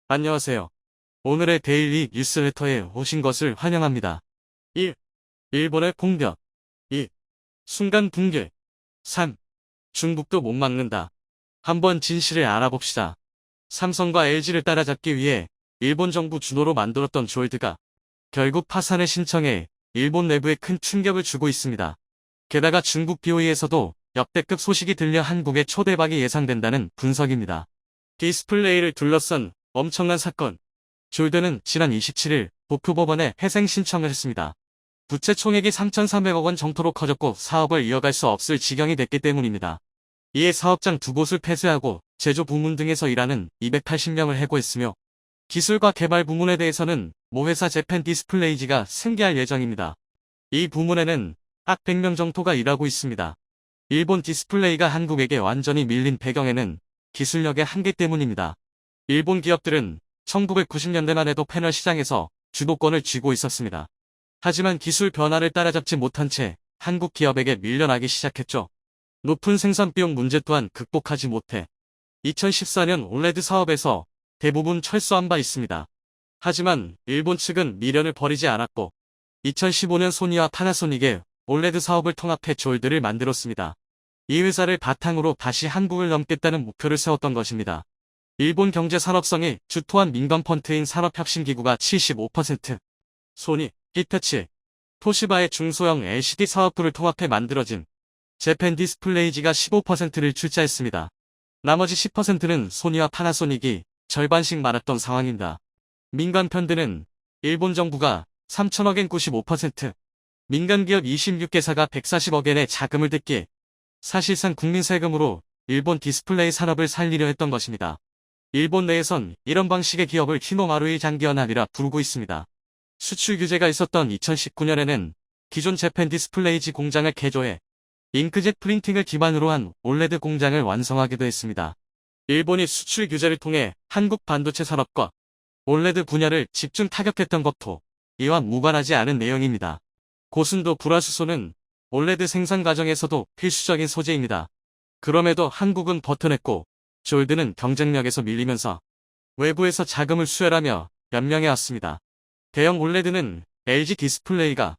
안녕하세요. 오늘의 데일리 뉴스레터에 오신 것을 환영합니다. 1. 일본의 공격. 2. 순간 붕괴. 3. 중국도 못 막는다. 한번 진실을 알아봅시다. 삼성과 LG를 따라잡기 위해 일본 정부 주도로 만들었던 조일드가 결국 파산을 신청해 일본 내부에 큰 충격을 주고 있습니다. 게다가 중국 BOE에서도 역대급 소식이 들려 한국의 초대박이 예상된다는 분석입니다. 디스플레이를 둘러싼 엄청난 사건. 조일드는 지난 27일 도쿄법원에 회생 신청을 했습니다. 부채 총액이 3,300억 원 정도로 커졌고 사업을 이어갈 수 없을 지경이 됐기 때문입니다. 이에 사업장 두 곳을 폐쇄하고 제조 부문 등에서 일하는 280명을 해고했으며 기술과 개발 부문에 대해서는 모회사 재팬 디스플레이지가 승계할 예정입니다. 이 부문에는 약 100명 정도가 일하고 있습니다. 일본 디스플레이가 한국에게 완전히 밀린 배경에는 기술력의 한계 때문입니다. 일본 기업들은 1990년대만 해도 패널 시장에서 주도권을 쥐고 있었습니다. 하지만 기술 변화를 따라잡지 못한 채 한국 기업에게 밀려나기 시작했죠. 높은 생산 비용 문제 또한 극복하지 못해 2014년 올레드 사업에서 대부분 철수한 바 있습니다. 하지만 일본 측은 미련을 버리지 않았고 2015년 소니와 파나소닉의 올레드 사업을 통합해 조일드를 만들었습니다. 이 회사를 바탕으로 다시 한국을 넘겠다는 목표를 세웠던 것입니다. 일본 경제 산업성이 주토한 민간 펀드인 산업혁신기구가 75%, 소니, 히타치, 토시바의 중소형 LCD 사업부를 통합해 만들어진 재팬 디스플레이지가 15%를 출자했습니다. 나머지 10%는 소니와 파나소닉이 절반씩 말았던 상황입니다. 민간 펀드는 일본 정부가 3천억엔 95%, 민간기업 26개사가 140억엔의 자금을 댔기에 사실상 국민 세금으로 일본 디스플레이 산업을 살리려 했던 것입니다. 일본 내에선 이런 방식의 기업을 히노마루이 장기연합이라 부르고 있습니다. 수출 규제가 있었던 2019년에는 기존 재팬 디스플레이지 공장을 개조해 잉크젯 프린팅을 기반으로 한 올레드 공장을 완성하기도 했습니다. 일본이 수출 규제를 통해 한국 반도체 산업과 올레드 분야를 집중 타격했던 것도 이와 무관하지 않은 내용입니다. 고순도 불화수소는 올레드 생산 과정에서도 필수적인 소재입니다. 그럼에도 한국은 버텨냈고 조일드는 경쟁력에서 밀리면서 외부에서 자금을 수혈하며 연명해왔습니다. 대형 올레드는 LG 디스플레이가,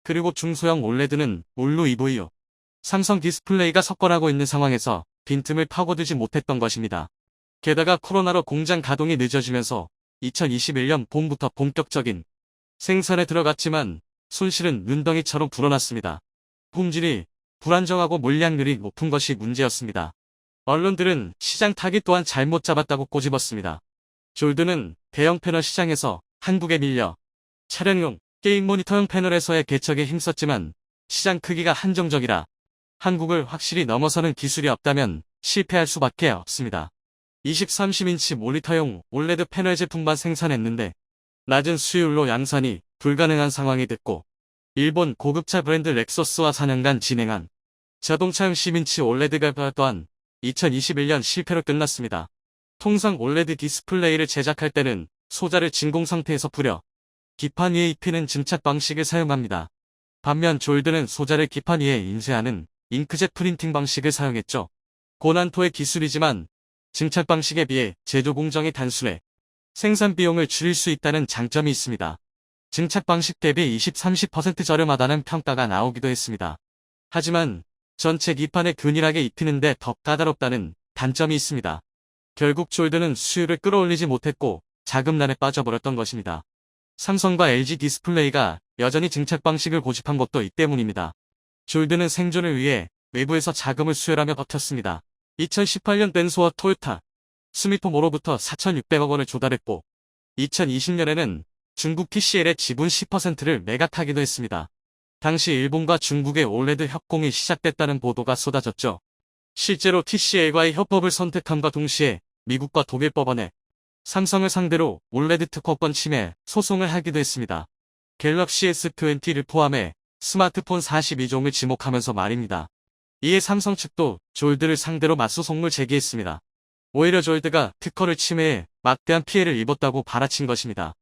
그리고 중소형 올레드는 울루 이보이오, 삼성 디스플레이가 석권하고 있는 상황에서 빈틈을 파고들지 못했던 것입니다. 게다가 코로나로 공장 가동이 늦어지면서 2021년 봄부터 본격적인 생산에 들어갔지만 손실은 눈덩이처럼 불어났습니다. 품질이 불안정하고 물량률이 높은 것이 문제였습니다. 언론들은 시장 타깃 또한 잘못 잡았다고 꼬집었습니다. 조일드는 대형 패널 시장에서 한국에 밀려 차량용, 게임 모니터용 패널에서의 개척에 힘썼지만 시장 크기가 한정적이라 한국을 확실히 넘어서는 기술이 없다면 실패할 수밖에 없습니다. 20-30인치 모니터용 올레드 패널 제품만 생산했는데 낮은 수율로 양산이 불가능한 상황이 됐고 일본 고급차 브랜드 렉서스와 4년간 진행한 자동차용 10인치 올레드 개발 또한 2021년 실패로 끝났습니다. 통상 올레드 디스플레이를 제작할 때는 소자를 진공 상태에서 뿌려 기판 위에 입히는 증착 방식을 사용합니다. 반면 조일드는 소자를 기판 위에 인쇄하는 잉크젯 프린팅 방식을 사용했죠. 고난도의 기술이지만 증착 방식에 비해 제조 공정이 단순해 생산 비용을 줄일 수 있다는 장점이 있습니다. 증착 방식 대비 20-30% 저렴하다는 평가가 나오기도 했습니다. 하지만 전체 기판에 균일하게 입히는데 더 까다롭다는 단점이 있습니다. 결국 조일드는 수율을 끌어올리지 못했고 자금난에 빠져버렸던 것입니다. 삼성과 LG 디스플레이가 여전히 증착 방식을 고집한 것도 이 때문입니다. 조일드는 생존을 위해 외부에서 자금을 수혈하며 버텼습니다. 2018년 덴소와 토요타, 스미토모로부터 4,600억 원을 조달했고 2020년에는 중국 TCL의 지분 10%를 매각하기도 했습니다. 당시 일본과 중국의 올레드 협공이 시작됐다는 보도가 쏟아졌죠. 실제로 TCL과의 협업을 선택함과 동시에 미국과 독일 법원에 삼성을 상대로 올레드 특허권 침해 소송을 하기도 했습니다. 갤럭시 S20를 포함해 스마트폰 42종을 지목하면서 말입니다. 이에 삼성 측도 조일드를 상대로 맞소송을 제기했습니다. 오히려 조일드가 특허를 침해해 막대한 피해를 입었다고 발아친 것입니다.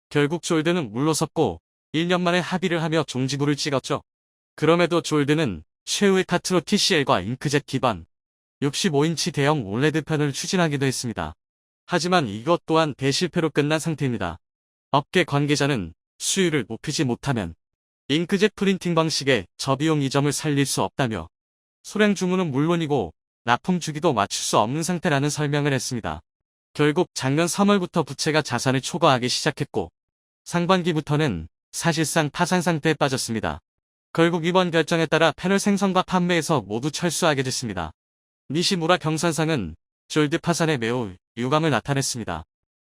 결국 조일드는 물러섰고 1년 만에 합의를 하며 종지부를 찍었죠. 그럼에도 조일드는 최후의 카트로 TCL과 잉크젯 기반 65인치 대형 올레드 편을 추진하기도 했습니다. 하지만 이것 또한 대실패로 끝난 상태입니다. 업계 관계자는 수율을 높이지 못하면 잉크젯 프린팅 방식의 저비용 이점을 살릴 수 없다며 소량 주문은 물론이고 납품 주기도 맞출 수 없는 상태라는 설명을 했습니다. 결국 작년 3월부터 부채가 자산을 초과하기 시작했고 상반기부터는 사실상 파산 상태에 빠졌습니다. 결국 이번 결정에 따라 패널 생산과 판매에서 모두 철수하게 됐습니다. 니시무라 경산상은 졸드 파산에 매우 유감을 나타냈습니다.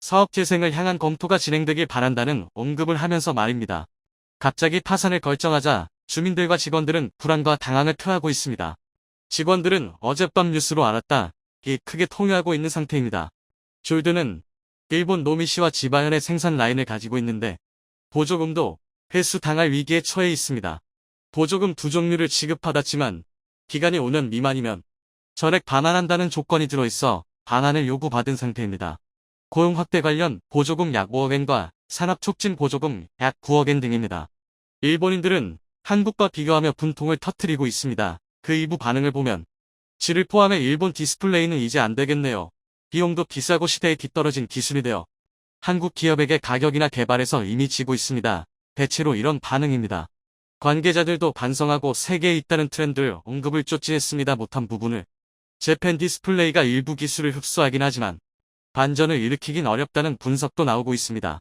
사업 재생을 향한 검토가 진행되길 바란다는 언급을 하면서 말입니다. 갑자기 파산을 결정하자 주민들과 직원들은 불안과 당황을 표하고 있습니다. 직원들은 어젯밤 뉴스로 알았다. 이 크게 통유하고 있는 상태입니다. 졸드는 일본 노미시와 지바현의 생산 라인을 가지고 있는데 보조금도 회수당할 위기에 처해 있습니다. 보조금 두 종류를 지급받았지만 기간이 5년 미만이면 전액 반환한다는 조건이 들어있어 반환을 요구받은 상태입니다. 고용 확대 관련 보조금 약 5억엔과 산업 촉진 보조금 약 9억엔 등입니다. 일본인들은 한국과 비교하며 분통을 터뜨리고 있습니다. 그 일부 반응을 보면 질을 포함해 일본 디스플레이는 이제 안 되겠네요. 비용도 비싸고 시대에 뒤떨어진 기술이 되어 한국 기업에게 가격이나 개발에서 이미 지고 있습니다. 대체로 이런 반응입니다. 관계자들도 반성하고 세계에 있다는 트렌드를 언급을 쫓지했습니다. 못한 부분을 재팬 디스플레이가 일부 기술을 흡수하긴 하지만 반전을 일으키긴 어렵다는 분석도 나오고 있습니다.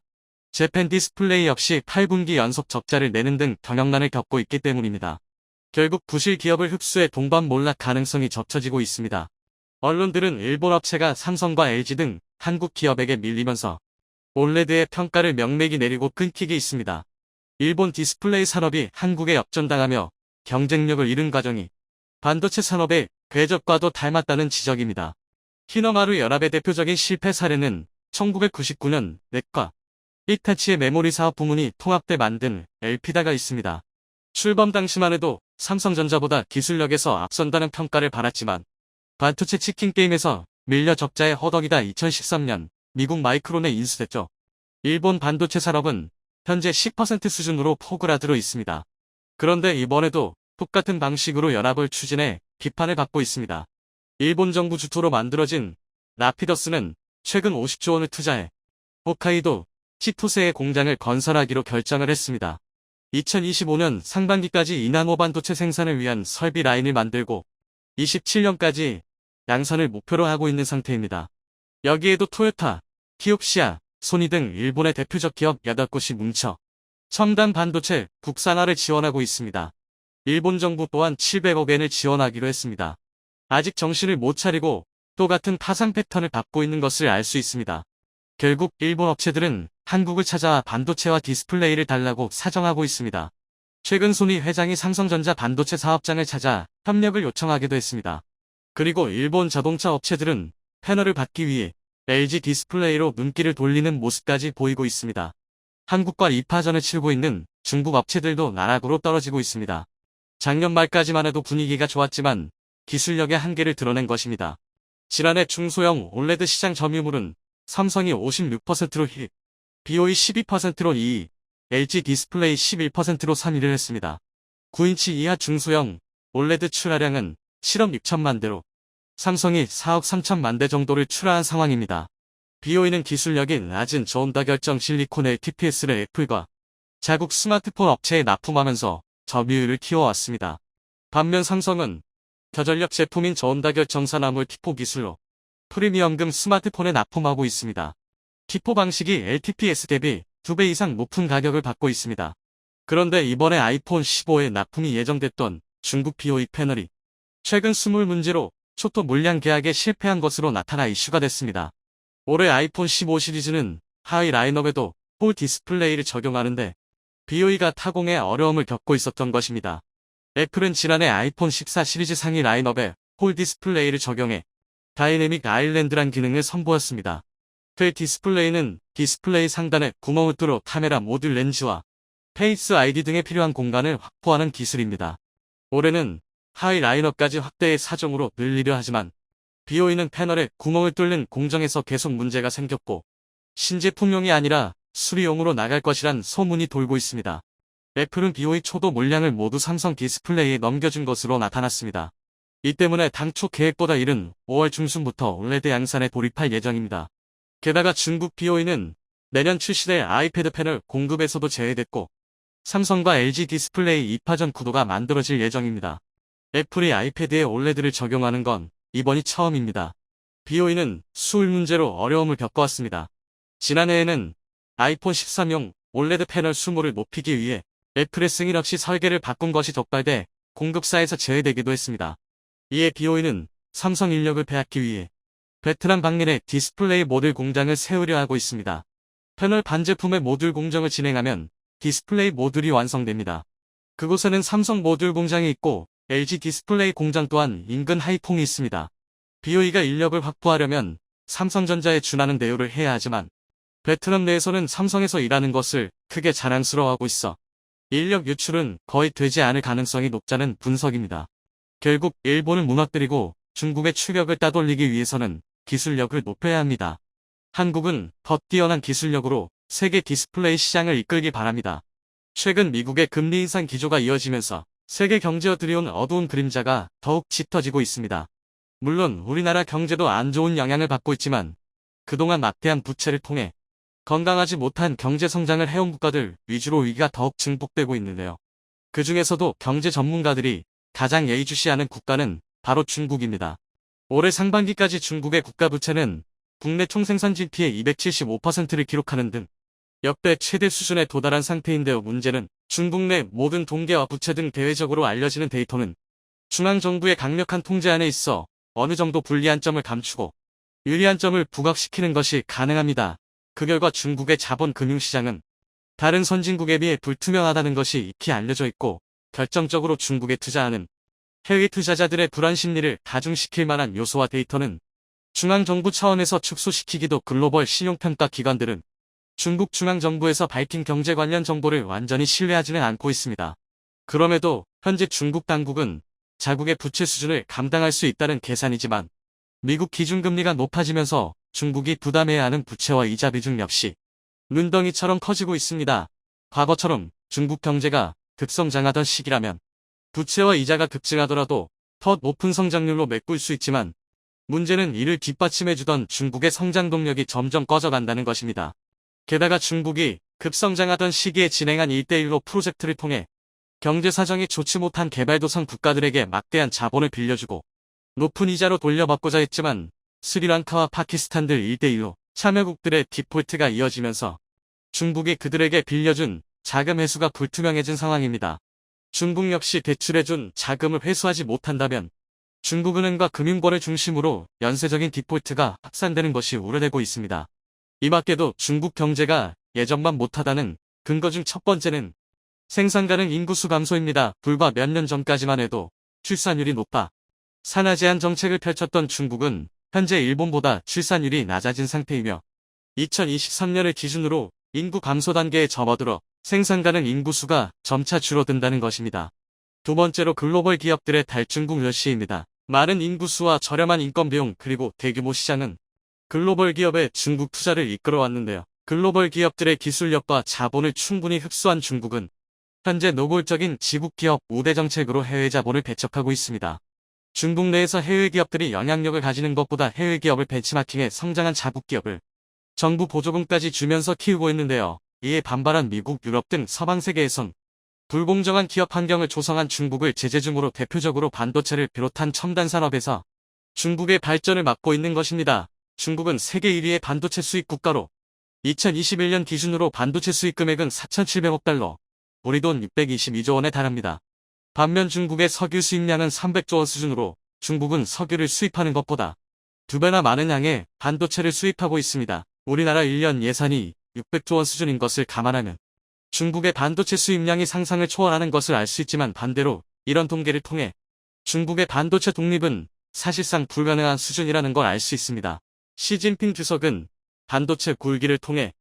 재팬 디스플레이 역시 8분기 연속 적자를 내는 등 경영난을 겪고 있기 때문입니다. 결국 부실 기업을 흡수해 동반 몰락 가능성이 젖혀지고 있습니다. 언론들은 일본 업체가 삼성과 LG 등 한국 기업에게 밀리면서 올레드의 평가를 명맥이 내리고 끊기게 있습니다. 일본 디스플레이 산업이 한국에 역전당하며 경쟁력을 잃은 과정이 반도체 산업의 궤적과도 닮았다는 지적입니다. 히너마루 연합의 대표적인 실패 사례는 1999년 넷과 히타치의 메모리 사업 부문이 통합돼 만든 엘피다가 있습니다. 출범 당시만 해도 삼성전자보다 기술력에서 앞선다는 평가를 받았지만 반도체 치킨 게임에서 밀려 적자에 허덕이다 2013년 미국 마이크론에 인수됐죠. 일본 반도체 산업은 현재 10% 수준으로 포그라들어 있습니다. 그런데 이번에도 똑같은 방식으로 연합을 추진해 비판을 받고 있습니다. 일본 정부 주토로 만들어진 라피더스는 최근 50조 원을 투자해 홋카이도 치토세의 공장을 건설하기로 결정을 했습니다. 2025년 상반기까지 이나노 반도체 생산을 위한 설비 라인을 만들고 27년까지 양산을 목표로 하고 있는 상태입니다. 여기에도 토요타, 키옥시아, 소니 등 일본의 대표적 기업 8곳이 뭉쳐 첨단 반도체 국산화를 지원하고 있습니다. 일본 정부 또한 700억엔을 지원하기로 했습니다. 아직 정신을 못 차리고 또 같은 파상 패턴을 밟고 있는 것을 알 수 있습니다. 결국 일본 업체들은 한국을 찾아와 반도체와 디스플레이를 달라고 사정하고 있습니다. 최근 소니 회장이 삼성전자 반도체 사업장을 찾아 협력을 요청하기도 했습니다. 그리고 일본 자동차 업체들은 패널을 받기 위해 LG 디스플레이로 눈길을 돌리는 모습까지 보이고 있습니다. 한국과 이파전을 치르고 있는 중국 업체들도 나락으로 떨어지고 있습니다. 작년 말까지만 해도 분위기가 좋았지만 기술력의 한계를 드러낸 것입니다. 지난해 중소형 올레드 시장 점유율은 삼성이 56%로 1위, BOE 12%로 2위, LG 디스플레이 11%로 3위를 했습니다. 9인치 이하 중소형 올레드 출하량은 7억 6천만 대로 삼성이 4억 3천만 대 정도를 출하한 상황입니다. BOE는 기술력이 낮은 저온다결정 실리콘 LTPS를 애플과 자국 스마트폰 업체에 납품하면서 점유율을 키워왔습니다. 반면 삼성은 저전력 제품인 저온다결정산화물 T4 기술로 프리미엄금 스마트폰에 납품하고 있습니다. T4 방식이 LTPS 대비 2배 이상 높은 가격을 받고 있습니다. 그런데 이번에 아이폰 15에 납품이 예정됐던 중국 BOE 패널이 최근 수물 문제로 초토 물량 계약에 실패한 것으로 나타나 이슈가 됐습니다. 올해 아이폰 15 시리즈는 하위 라인업에도 홀 디스플레이를 적용하는데 BOE가 타공에 어려움을 겪고 있었던 것입니다. 애플은 지난해 아이폰 14 시리즈 상위 라인업에 홀 디스플레이를 적용해 다이내믹 아일랜드란 기능을 선보였습니다. 그 디스플레이는 디스플레이 상단에 구멍을 뚫어 카메라 모듈 렌즈와 페이스 아이디 등에 필요한 공간을 확보하는 기술입니다. 올해는 하위 라인업까지 확대의 사정으로 늘리려 하지만 BOE는 패널에 구멍을 뚫는 공정에서 계속 문제가 생겼고 신제품용이 아니라 수리용으로 나갈 것이란 소문이 돌고 있습니다. 애플은 BOE 초도 물량을 모두 삼성 디스플레이에 넘겨준 것으로 나타났습니다. 이 때문에 당초 계획보다 이른 5월 중순부터 올레드 양산에 돌입할 예정입니다. 게다가 중국 BOE는 내년 출시될 아이패드 패널 공급에서도 제외됐고 삼성과 LG 디스플레이 2파전 구도가 만들어질 예정입니다. 애플이 아이패드에 OLED를 적용하는 건 이번이 처음입니다. BOE는 수율 문제로 어려움을 겪어왔습니다. 지난해에는 아이폰 13용 OLED 패널 수모를 높이기 위해 애플의 승인 없이 설계를 바꾼 것이 적발돼 공급사에서 제외되기도 했습니다. 이에 BOE는 삼성 인력을 빼앗기 위해 베트남 방면에 디스플레이 모듈 공장을 세우려 하고 있습니다. 패널 반제품의 모듈 공정을 진행하면 디스플레이 모듈이 완성됩니다. 그곳에는 삼성 모듈 공장이 있고 LG 디스플레이 공장 또한 인근 하이퐁이 있습니다. BOE가 인력을 확보하려면 삼성전자에 준하는 대우를 해야 하지만 베트남 내에서는 삼성에서 일하는 것을 크게 자랑스러워하고 있어 인력 유출은 거의 되지 않을 가능성이 높다는 분석입니다. 결국 일본을 무너뜨리고 중국의 추격을 따돌리기 위해서는 기술력을 높여야 합니다. 한국은 더 뛰어난 기술력으로 세계 디스플레이 시장을 이끌기 바랍니다. 최근 미국의 금리 인상 기조가 이어지면서 세계 경제에 들여온 어두운 그림자가 더욱 짙어지고 있습니다. 물론 우리나라 경제도 안 좋은 영향을 받고 있지만 그동안 막대한 부채를 통해 건강하지 못한 경제 성장을 해온 국가들 위주로 위기가 더욱 증폭되고 있는데요. 그 중에서도 경제 전문가들이 가장 예의주시하는 국가는 바로 중국입니다. 올해 상반기까지 중국의 국가 부채는 국내 총생산 GDP의 275%를 기록하는 등 역대 최대 수준에 도달한 상태인데요. 문제는 중국 내 모든 동계와 부채 등 대외적으로 알려지는 데이터는 중앙정부의 강력한 통제 안에 있어 어느 정도 불리한 점을 감추고 유리한 점을 부각시키는 것이 가능합니다. 그 결과 중국의 자본 금융시장은 다른 선진국에 비해 불투명하다는 것이 익히 알려져 있고 결정적으로 중국에 투자하는 해외 투자자들의 불안 심리를 가중시킬 만한 요소와 데이터는 중앙정부 차원에서 축소시키기도 글로벌 신용평가 기관들은 중국 중앙정부에서 밝힌 경제 관련 정보를 완전히 신뢰하지는 않고 있습니다. 그럼에도 현재 중국 당국은 자국의 부채 수준을 감당할 수 있다는 계산이지만 미국 기준금리가 높아지면서 중국이 부담해야 하는 부채와 이자 비중 역시 눈덩이처럼 커지고 있습니다. 과거처럼 중국 경제가 급성장하던 시기라면 부채와 이자가 급증하더라도 더 높은 성장률로 메꿀 수 있지만 문제는 이를 뒷받침해주던 중국의 성장 동력이 점점 꺼져간다는 것입니다. 게다가 중국이 급성장하던 시기에 진행한 1대1로 프로젝트를 통해 경제 사정이 좋지 못한 개발도상 국가들에게 막대한 자본을 빌려주고 높은 이자로 돌려받고자 했지만 스리랑카와 파키스탄들 1대1로 참여국들의 디폴트가 이어지면서 중국이 그들에게 빌려준 자금 회수가 불투명해진 상황입니다. 중국 역시 대출해준 자금을 회수하지 못한다면 중국은행과 금융권을 중심으로 연쇄적인 디폴트가 확산되는 것이 우려되고 있습니다. 이 밖에도 중국 경제가 예전만 못하다는 근거 중 첫 번째는 생산 가능 인구수 감소입니다. 불과 몇 년 전까지만 해도 출산율이 높아 산하 제한 정책을 펼쳤던 중국은 현재 일본보다 출산율이 낮아진 상태이며 2023년을 기준으로 인구 감소 단계에 접어들어 생산 가능 인구수가 점차 줄어든다는 것입니다. 두 번째로 글로벌 기업들의 탈중국 러시입니다. 많은 인구수와 저렴한 인건 비용 그리고 대규모 시장은 글로벌 기업의 중국 투자를 이끌어왔는데요. 글로벌 기업들의 기술력과 자본을 충분히 흡수한 중국은 현재 노골적인 지국 기업 우대 정책으로 해외 자본을 배척하고 있습니다. 중국 내에서 해외 기업들이 영향력을 가지는 것보다 해외 기업을 벤치마킹해 성장한 자국 기업을 정부 보조금까지 주면서 키우고 있는데요. 이에 반발한 미국, 유럽 등 서방 세계에선 불공정한 기업 환경을 조성한 중국을 제재 중으로 대표적으로 반도체를 비롯한 첨단 산업에서 중국의 발전을 막고 있는 것입니다. 중국은 세계 1위의 반도체 수입 국가로 2021년 기준으로 반도체 수입 금액은 4,700억 달러, 우리 돈 622조 원에 달합니다. 반면 중국의 석유 수입량은 300조 원 수준으로 중국은 석유를 수입하는 것보다 2배나 많은 양의 반도체를 수입하고 있습니다. 우리나라 1년 예산이 600조 원 수준인 것을 감안하면 중국의 반도체 수입량이 상상을 초월하는 것을 알 수 있지만 반대로 이런 통계를 통해 중국의 반도체 독립은 사실상 불가능한 수준이라는 걸 알 수 있습니다. 시진핑 주석은 반도체 굴기를 통해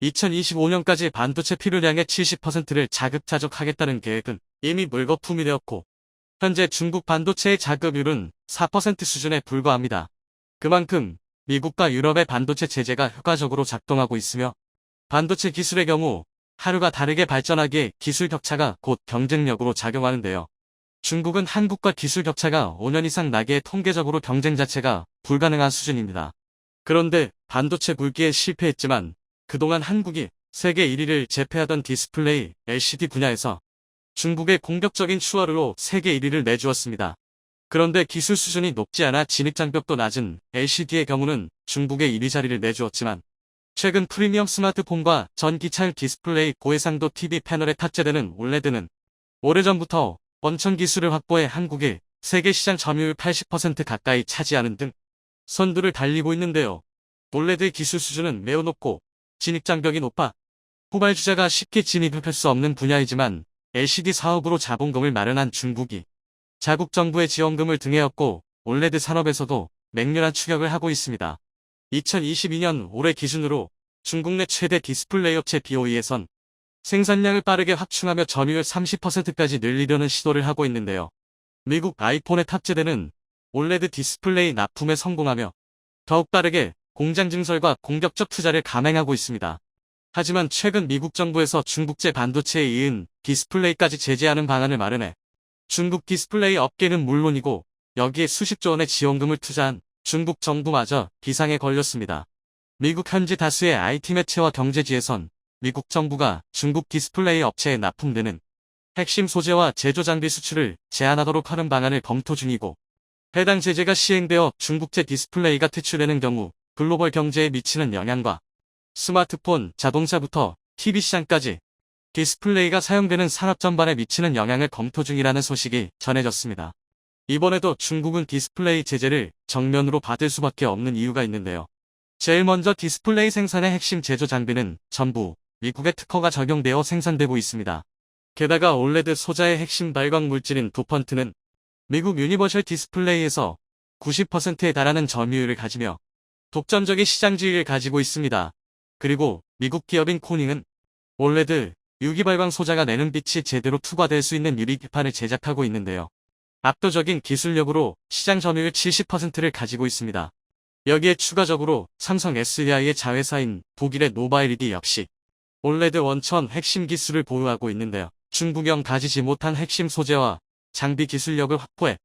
2025년까지 반도체 필요량의 70%를 자급자족하겠다는 계획은 이미 물거품이 되었고 현재 중국 반도체의 자급률은 4% 수준에 불과합니다. 그만큼 미국과 유럽의 반도체 제재가 효과적으로 작동하고 있으며 반도체 기술의 경우 하루가 다르게 발전하기에 기술 격차가 곧 경쟁력으로 작용하는데요. 중국은 한국과 기술 격차가 5년 이상 나기에 통계적으로 경쟁 자체가 불가능한 수준입니다. 그런데 반도체 굴기에 실패했지만 그동안 한국이 세계 1위를 제패하던 디스플레이 LCD 분야에서 중국의 공격적인 추월으로 세계 1위를 내주었습니다. 그런데 기술 수준이 높지 않아 진입장벽도 낮은 LCD의 경우는 중국의 1위 자리를 내주었지만 최근 프리미엄 스마트폰과 전기차용 디스플레이 고해상도 TV 패널에 탑재되는 올레드는 오래전부터 원천 기술을 확보해 한국의 세계 시장 점유율 80% 가까이 차지하는 등 선두를 달리고 있는데요. 올레드의 기술 수준은 매우 높고 진입장벽이 높아 후발주자가 쉽게 진입할 수 없는 분야이지만 LCD 사업으로 자본금을 마련한 중국이 자국 정부의 지원금을 등에 업고 올레드 산업에서도 맹렬한 추격을 하고 있습니다. 2022년 올해 기준으로 중국 내 최대 디스플레이 업체 BOE에선 생산량을 빠르게 확충하며 점유율 30%까지 늘리려는 시도를 하고 있는데요. 미국 아이폰에 탑재되는 올레드 디스플레이 납품에 성공하며 더욱 빠르게 공장 증설과 공격적 투자를 감행하고 있습니다. 하지만 최근 미국 정부에서 중국제 반도체에 이은 디스플레이까지 제재하는 방안을 마련해 중국 디스플레이 업계는 물론이고 여기에 수십조 원의 지원금을 투자한 중국 정부마저 비상에 걸렸습니다. 미국 현지 다수의 IT 매체와 경제지에선 미국 정부가 중국 디스플레이 업체에 납품되는 핵심 소재와 제조 장비 수출을 제한하도록 하는 방안을 검토 중이고 해당 제재가 시행되어 중국제 디스플레이가 퇴출되는 경우 글로벌 경제에 미치는 영향과 스마트폰, 자동차부터 TV 시장까지 디스플레이가 사용되는 산업 전반에 미치는 영향을 검토 중이라는 소식이 전해졌습니다. 이번에도 중국은 디스플레이 제재를 정면으로 받을 수밖에 없는 이유가 있는데요. 제일 먼저 디스플레이 생산의 핵심 제조 장비는 전부 미국의 특허가 적용되어 생산되고 있습니다. 게다가 올레드 소자의 핵심 발광 물질인 도펀트는 미국 유니버셜 디스플레이에서 90%에 달하는 점유율을 가지며 독점적인 시장 지위를 가지고 있습니다. 그리고 미국 기업인 코닝은 올레드 유기발광 소자가 내는 빛이 제대로 투과될 수 있는 유리기판을 제작하고 있는데요. 압도적인 기술력으로 시장 점유율 70%를 가지고 있습니다. 여기에 추가적으로 삼성 SDI의 자회사인 독일의 노바 LED 역시 올레드 원천 핵심 기술을 보유하고 있는데요. 중국형 가지지 못한 핵심 소재와 장비 기술력을 확보해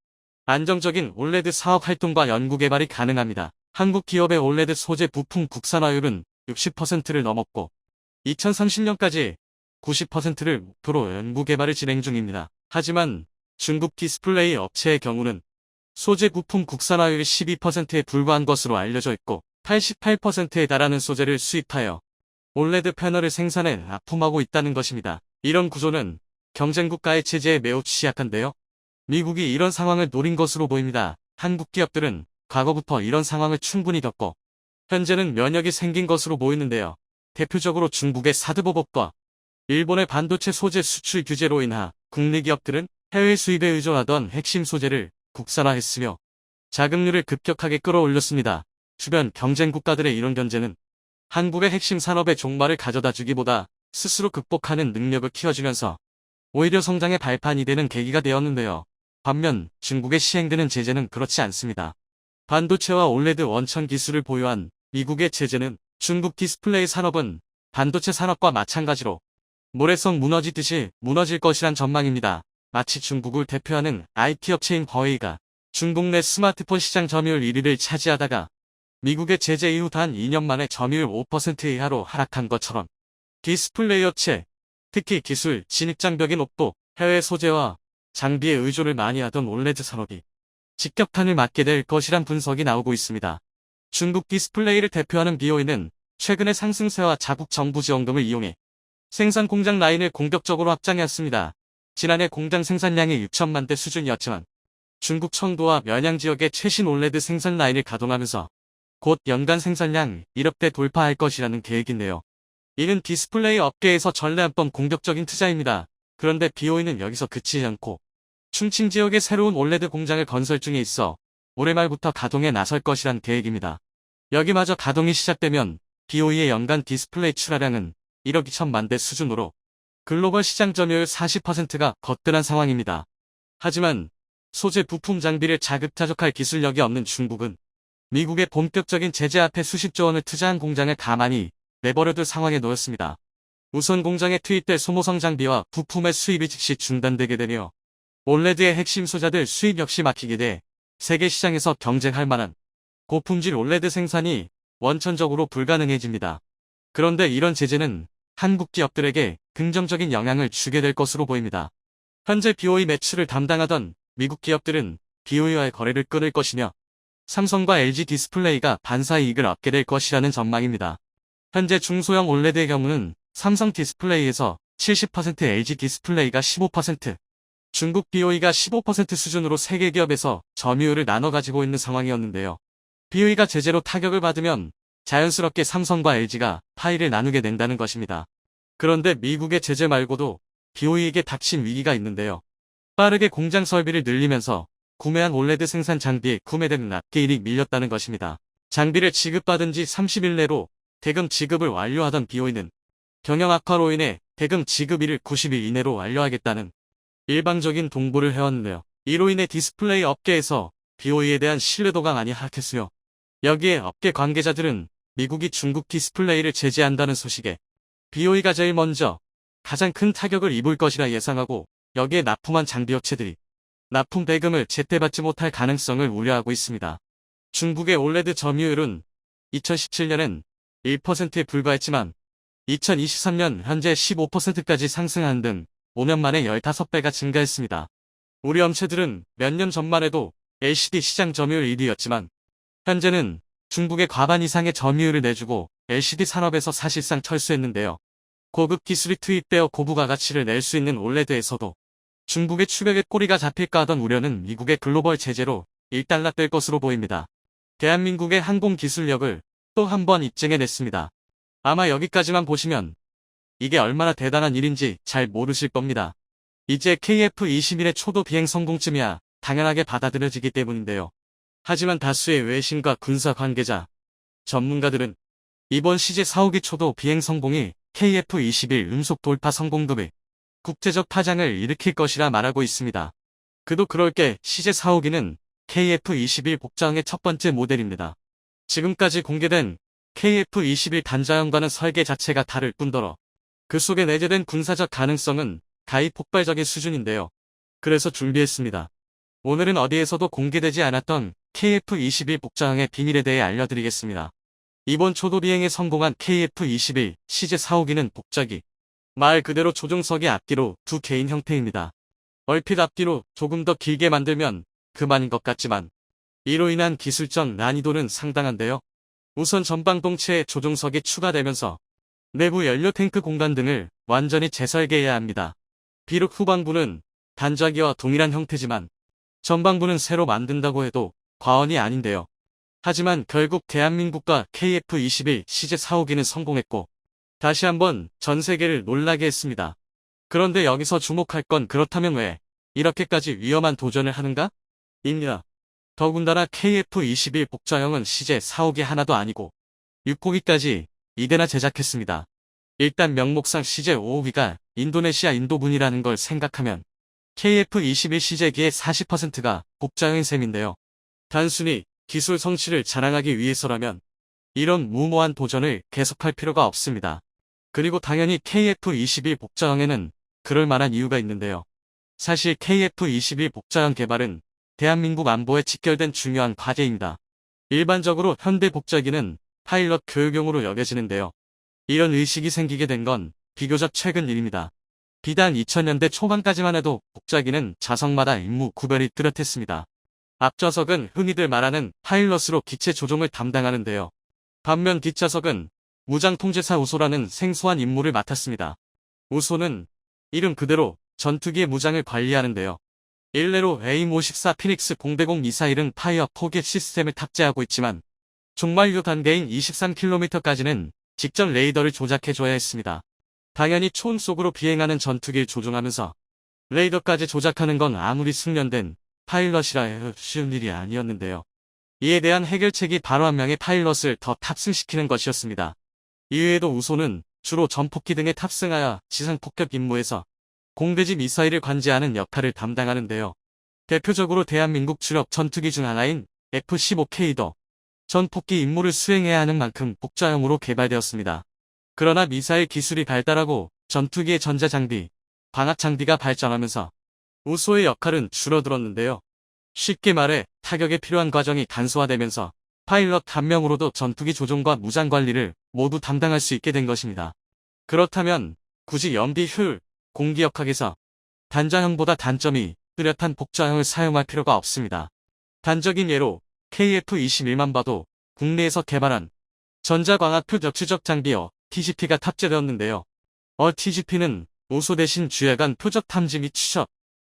안정적인 올레드 사업 활동과 연구 개발이 가능합니다. 한국 기업의 올레드 소재 부품 국산화율은 60%를 넘었고 2030년까지 90%를 목표로 연구 개발을 진행 중입니다. 하지만 중국 디스플레이 업체의 경우는 소재 부품 국산화율이 12%에 불과한 것으로 알려져 있고 88%에 달하는 소재를 수입하여 올레드 패널을 생산해 납품하고 있다는 것입니다. 이런 구조는 경쟁국가의 체제에 매우 취약한데요. 미국이 이런 상황을 노린 것으로 보입니다. 한국 기업들은 과거부터 이런 상황을 충분히 겪고 현재는 면역이 생긴 것으로 보이는데요. 대표적으로 중국의 사드보법과 일본의 반도체 소재 수출 규제로 인하 국내 기업들은 해외 수입에 의존하던 핵심 소재를 국산화했으며 자금률을 급격하게 끌어올렸습니다. 주변 경쟁 국가들의 이런 견제는 한국의 핵심 산업의 종말을 가져다 주기보다 스스로 극복하는 능력을 키워주면서 오히려 성장의 발판이 되는 계기가 되었는데요. 반면 중국에 시행되는 제재는 그렇지 않습니다. 반도체와 올레드 원천 기술을 보유한 미국의 제재는 중국 디스플레이 산업은 반도체 산업과 마찬가지로 모래성 무너지듯이 무너질 것이란 전망입니다. 마치 중국을 대표하는 IT 업체인 허웨이가 중국 내 스마트폰 시장 점유율 1위를 차지하다가 미국의 제재 이후 단 2년 만에 점유율 5% 이하로 하락한 것처럼 디스플레이 업체, 특히 기술, 진입장벽이 높고 해외 소재와 장비에 의존을 많이 하던 올레드 산업이 직격탄을 맞게 될 것이란 분석이 나오고 있습니다. 중국 디스플레이를 대표하는 BOE는 최근의 상승세와 자국 정부 지원금을 이용해 생산 공장 라인을 공격적으로 확장했습니다. 지난해 공장 생산량이 6천만 대 수준이었지만 중국 청도와 면양 지역의 최신 올레드 생산 라인을 가동하면서 곧 연간 생산량 1억 대 돌파할 것이라는 계획인데요. 이는 디스플레이 업계에서 전례 한 번 공격적인 투자입니다. 그런데 BOE는 여기서 그치지 않고 충칭 지역에 새로운 올레드 공장을 건설 중에 있어 올해 말부터 가동에 나설 것이란 계획입니다. 여기마저 가동이 시작되면 BOE의 연간 디스플레이 출하량은 1억 2천만 대 수준으로 글로벌 시장 점유율 40%가 거뜬한 상황입니다. 하지만 소재 부품 장비를 자급자족할 기술력이 없는 중국은 미국의 본격적인 제재 앞에 수십조 원을 투자한 공장을 가만히 내버려둘 상황에 놓였습니다. 우선 공장에 투입될 소모성 장비와 부품의 수입이 즉시 중단되게 되며 올레드의 핵심 소자들 수입 역시 막히게 돼 세계 시장에서 경쟁할 만한 고품질 올레드 생산이 원천적으로 불가능해집니다. 그런데 이런 제재는 한국 기업들에게 긍정적인 영향을 주게 될 것으로 보입니다. 현재 BOE 매출을 담당하던 미국 기업들은 BOE와의 거래를 끊을 것이며 삼성과 LG 디스플레이가 반사 이익을 얻게 될 것이라는 전망입니다. 현재 중소형 OLED의 경우는 삼성 디스플레이에서 70%, LG 디스플레이가 15%, 중국 BOE가 15% 수준으로 세계 기업에서 점유율을 나눠 가지고 있는 상황이었는데요. BOE가 제재로 타격을 받으면 자연스럽게 삼성과 LG가 파이를 나누게 된다는 것입니다. 그런데 미국의 제재 말고도 BOE에게 닥친 위기가 있는데요. 빠르게 공장 설비를 늘리면서 구매한 OLED 생산 장비에 구매된 납기일이 밀렸다는 것입니다. 장비를 지급받은 지 30일 내로 대금 지급을 완료하던 BOE는 경영 악화로 인해 대금 지급일을 90일 이내로 완료하겠다는 일방적인 동보를 해왔는데요. 이로 인해 디스플레이 업계에서 BOE에 대한 신뢰도가 많이 하락했으며 여기에 업계 관계자들은 미국이 중국 디스플레이를 제재한다는 소식에 BOE가 제일 먼저 가장 큰 타격을 입을 것이라 예상하고 여기에 납품한 장비업체들이 납품 대금을 제때 받지 못할 가능성을 우려하고 있습니다. 중국의 OLED 점유율은 2017년엔 1%에 불과했지만 2023년 현재 15%까지 상승한 등 5년 만에 15배가 증가했습니다. 우리 업체들은 몇 년 전만 해도 LCD 시장 점유율 1위였지만 현재는 중국의 과반 이상의 점유율을 내주고 LCD 산업에서 사실상 철수했는데요. 고급 기술이 투입되어 고부가 가치를 낼 수 있는 OLED에서도 중국의 추격에 꼬리가 잡힐까 하던 우려는 미국의 글로벌 제재로 일단락될 것으로 보입니다. 대한민국의 항공 기술력을 또 한 번 입증해냈습니다. 아마 여기까지만 보시면 이게 얼마나 대단한 일인지 잘 모르실 겁니다. 이제 KF-21의 초도 비행 성공쯤이야 당연하게 받아들여지기 때문인데요. 하지만 다수의 외신과 군사 관계자, 전문가들은 이번 CJ 4호기 초도 비행 성공이 KF-21 음속 돌파 성공급의 국제적 파장을 일으킬 것이라 말하고 있습니다. 그도 그럴 게 CJ 4호기는 KF-21 복장의 첫 번째 모델입니다. 지금까지 공개된 KF-21 단자형과는 설계 자체가 다를 뿐더러 그 속에 내재된 군사적 가능성은 가히 폭발적인 수준인데요. 그래서 준비했습니다. 오늘은 어디에서도 공개되지 않았던 KF-21 복장의 비밀에 대해 알려드리겠습니다. 이번 초도 비행에 성공한 KF-21 CJ 4호기는 복작이 말 그대로 조종석의 앞뒤로 두 개인 형태입니다. 얼핏 앞뒤로 조금 더 길게 만들면 그만인 것 같지만 이로 인한 기술적 난이도는 상당한데요. 우선 전방동체에 조종석이 추가되면서 내부 연료 탱크 공간 등을 완전히 재설계해야 합니다. 비록 후방부는 단자기와 동일한 형태지만 전방부는 새로 만든다고 해도 과언이 아닌데요. 하지만 결국 대한민국과 KF-21 CJ 4호기는 성공했고 다시 한번 전 세계를 놀라게 했습니다. 그런데 여기서 주목할 건 그렇다면 왜 이렇게까지 위험한 도전을 하는가? 입니다. 더군다나 KF-21 복자형은 CJ 4호기 하나도 아니고 6호기까지 2대나 제작했습니다. 일단 명목상 CJ 5호기가 인도네시아 인도군이라는 걸 생각하면 KF-21 CJ기의 40%가 복자형인 셈인데요. 단순히 기술 성취를 자랑하기 위해서라면 이런 무모한 도전을 계속할 필요가 없습니다. 그리고 당연히 KF-21 복자형에는 그럴 만한 이유가 있는데요. 사실 KF-21 복자형 개발은 대한민국 안보에 직결된 중요한 과제입니다. 일반적으로 현대 복자기는 파일럿 교육용으로 여겨지는데요. 이런 의식이 생기게 된 건 비교적 최근 일입니다. 비단 2000년대 초반까지만 해도 복자기는 좌석마다 임무 구별이 뚜렷했습니다. 앞좌석은 흔히들 말하는 파일럿으로 기체 조종을 담당하는데요. 반면 뒷좌석은 무장통제사 우소라는 생소한 임무를 맡았습니다. 우소는 이름 그대로 전투기의 무장을 관리하는데요. 일례로 AIM-54 피닉스 공대공 미사일은 파이어 포겟 시스템을 탑재하고 있지만 종말류 단계인 23km까지는 직접 레이더를 조작해줘야 했습니다. 당연히 초음 속으로 비행하는 전투기를 조종하면서 레이더까지 조작하는 건 아무리 숙련된 파일럿이라 쉬운 일이 아니었는데요. 이에 대한 해결책이 바로 한 명의 파일럿을 더 탑승시키는 것이었습니다. 이외에도 우소는 주로 전폭기 등에 탑승하여 지상폭격 임무에서 공대지 미사일을 관제하는 역할을 담당하는데요. 대표적으로 대한민국 주력 전투기 중 하나인 F-15K도 전폭기 임무를 수행해야 하는 만큼 복자형으로 개발되었습니다. 그러나 미사일 기술이 발달하고 전투기의 전자장비, 광학장비가 발전하면서 우소의 역할은 줄어들었는데요. 쉽게 말해 타격에 필요한 과정이 간소화되면서 파일럿 한 명으로도 전투기 조종과 무장 관리를 모두 담당할 수 있게 된 것입니다. 그렇다면 굳이 연비 효율, 공기역학에서 단자형보다 단점이 뚜렷한 복좌형을 사용할 필요가 없습니다. 단적인 예로 KF-21만 봐도 국내에서 개발한 전자광학 표적 추적 장비어 TGP가 탑재되었는데요. TGP는 우소 대신 주야간 표적 탐지 및 추적,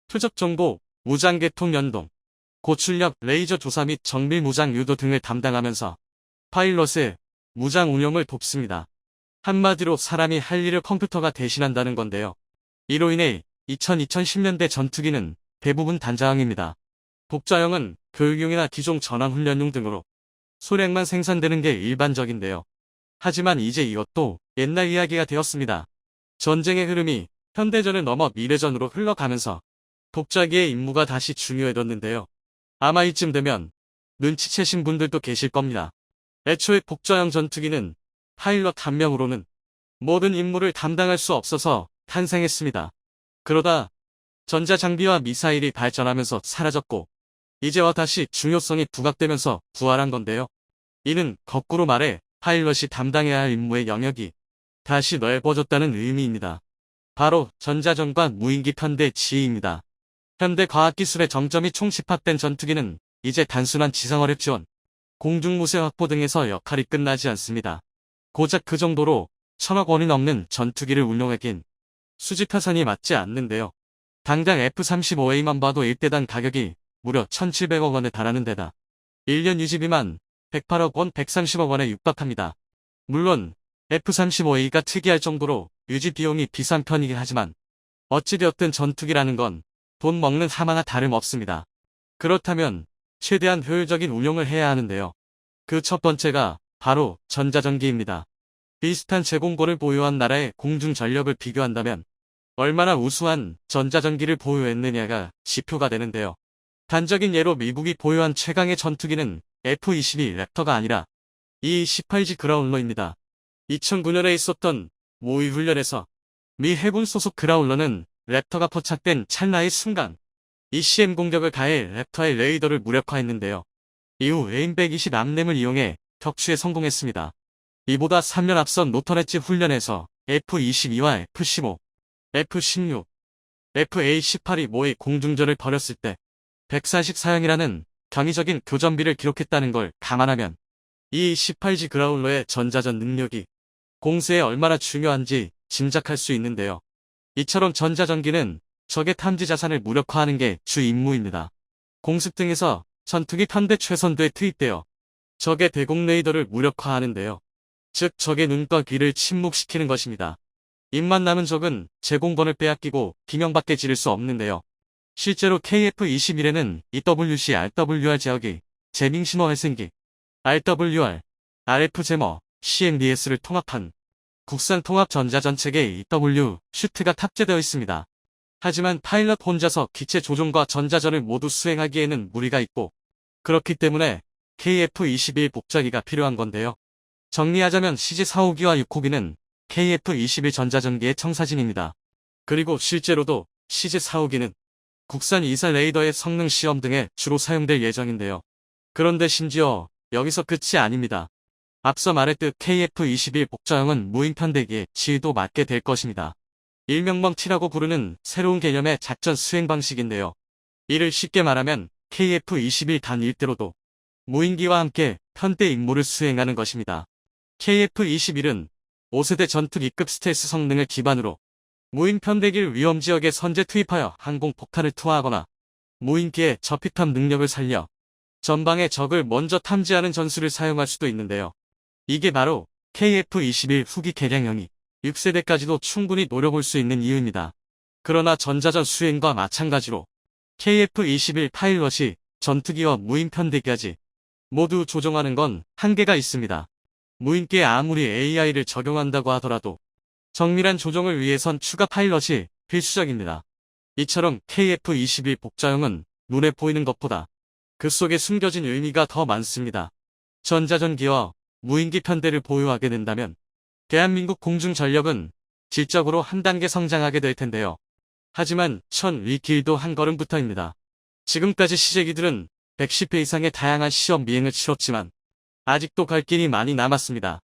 표적 정보, 무장 계통 연동, 고출력 레이저 조사 및 정밀 무장 유도 등을 담당하면서 파일럿의 무장 운용을 돕습니다. 한마디로 사람이 할 일을 컴퓨터가 대신한다는 건데요. 이로 인해 2010년대 전투기는 대부분 단자형입니다. 복좌형은 교육용이나 기종 전환 훈련용 등으로 소량만 생산되는 게 일반적인데요. 하지만 이제 이것도 옛날 이야기가 되었습니다. 전쟁의 흐름이 현대전을 넘어 미래전으로 흘러가면서 복좌기의 임무가 다시 중요해졌는데요. 아마 이쯤 되면 눈치채신 분들도 계실 겁니다. 애초에 복좌형 전투기는 파일럿 한 명으로는 모든 임무를 담당할 수 없어서 탄생했습니다. 그러다 전자장비와 미사일이 발전하면서 사라졌고 이제와 다시 중요성이 부각되면서 부활한 건데요. 이는 거꾸로 말해 파일럿이 담당해야 할 임무의 영역이 다시 넓어졌다는 의미입니다. 바로 전자전과 무인기 편대 지휘입니다. 현대 과학기술의 정점이 총집합된 전투기는 이제 단순한 지상어뢰 지원, 공중무쇠 확보 등에서 역할이 끝나지 않습니다. 고작 그 정도로 1,000억 원이 넘는 전투기를 운용하기엔 수지타산이 맞지 않는데요. 당장 F-35A만 봐도 1대당 가격이 무려 1,700억 원에 달하는 데다 1년 유지비만 108억 원, 130억 원에 육박합니다. 물론 F-35A가 특이할 정도로 유지 비용이 비싼 편이긴 하지만 어찌되었든 전투기라는 건 돈 먹는 하마나 다름없습니다. 그렇다면 최대한 효율적인 운용을 해야 하는데요. 그 첫 번째가 바로 전자전기입니다. 비슷한 제공권을 보유한 나라의 공중전력을 비교한다면 얼마나 우수한 전자전기를 보유했느냐가 지표가 되는데요. 단적인 예로 미국이 보유한 최강의 전투기는 F-22 랩터가 아니라 E-18G 그라울러입니다. 2009년에 있었던 모의 훈련에서 미 해군 소속 그라울러는 랩터가 포착된 찰나의 순간 ECM 공격을 가해 랩터의 레이더를 무력화했는데요. 이후 AIM-120 암램을 이용해 격추에 성공했습니다. 이보다 3년 앞선 노터넷지 훈련에서 F-22와 F-15, F-16, FA-18이 모의 공중전을 벌였을 때 144형이라는 경이적인 교전비를 기록했다는 걸 감안하면 이 18G 그라울러의 전자전 능력이 공세에 얼마나 중요한지 짐작할 수 있는데요. 이처럼 전자전기는 적의 탐지 자산을 무력화하는 게 주 임무입니다. 공습 등에서 전투기 편대 최선두에 투입되어 적의 대공 레이더를 무력화하는데요. 즉 적의 눈과 귀를 침묵시키는 것입니다. 입만 남은 적은 제공권을 빼앗기고 비명밖에 지를 수 없는데요. 실제로 KF-21에는 EWC, RWR 지역이 재밍 신호 발생기, RWR, RF 제머, CMDS를 통합한 국산 통합 전자전체계 EW 슈트가 탑재되어 있습니다. 하지만 파일럿 혼자서 기체 조종과 전자전을 모두 수행하기에는 무리가 있고 그렇기 때문에 KF-21 복좌기가 필요한 건데요. 정리하자면 CJ-452와 6호기는 KF-21 전자전기의 청사진입니다. 그리고 실제로도 CJ-452는 국산 이사 레이더의 성능 시험 등에 주로 사용될 예정인데요. 그런데 심지어 여기서 끝이 아닙니다. 앞서 말했듯 KF-21 복좌형은 무인 편대기에 지휘도 맡게 될 것입니다. 일명번 T라고 부르는 새로운 개념의 작전 수행 방식인데요. 이를 쉽게 말하면 KF-21 단 1대로도 무인기와 함께 편대 임무를 수행하는 것입니다. KF-21은 5세대 전투기급 스텔스 성능을 기반으로 무인 편대기를 위험지역에 선제 투입하여 항공 폭탄을 투하하거나 무인기의 저피탐 능력을 살려 전방의 적을 먼저 탐지하는 전술을 사용할 수도 있는데요. 이게 바로 KF-21 후기 개량형이 6세대까지도 충분히 노려볼 수 있는 이유입니다. 그러나 전자전 수행과 마찬가지로 KF-21 파일럿이 전투기와 무인 편대기까지 모두 조종하는 건 한계가 있습니다. 무인기에 아무리 AI를 적용한다고 하더라도 정밀한 조종을 위해선 추가 파일럿이 필수적입니다. 이처럼 KF-21 복좌형은 눈에 보이는 것보다 그 속에 숨겨진 의미가 더 많습니다. 전자전기와 무인기 편대를 보유하게 된다면 대한민국 공중전력은 질적으로 한 단계 성장하게 될 텐데요. 하지만 이 길도 한 걸음부터입니다. 지금까지 시제기들은 110회 이상의 다양한 시험 미행을 치렀지만 아직도 갈 길이 많이 남았습니다.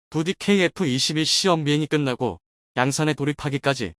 부디 KF-21 시험 비행이 끝나고 양산에 돌입하기까지